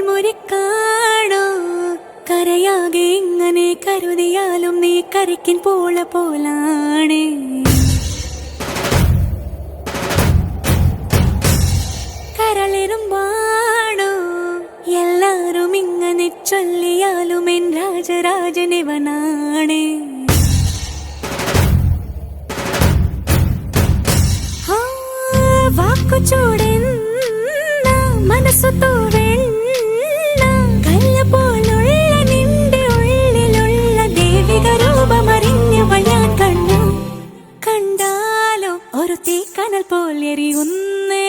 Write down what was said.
മുറിക്കാണോ കരയാകെ ഇങ്ങനെ കരുതിയാലും നീ കരയ്ക്കിൻ പോലാണ് കരളിരുമ്പാണോ എല്ലാരും ഇങ്ങനെ ചൊല്ലിയാലും എൻ രാജരാജനിവനാണ് വാക്കു ചൂടെന്ന മനസ്സു തോവെണ്ണ കല്ല പോലുള്ള നിന്റെ ഉള്ളിലുള്ള ദേവിക രൂപമറിഞ്ഞവൾ ഞാൻ കണ്ടു കണ്ടാലോ ഒരു തീക്കനൽ പോലെ എറിയുന്നേ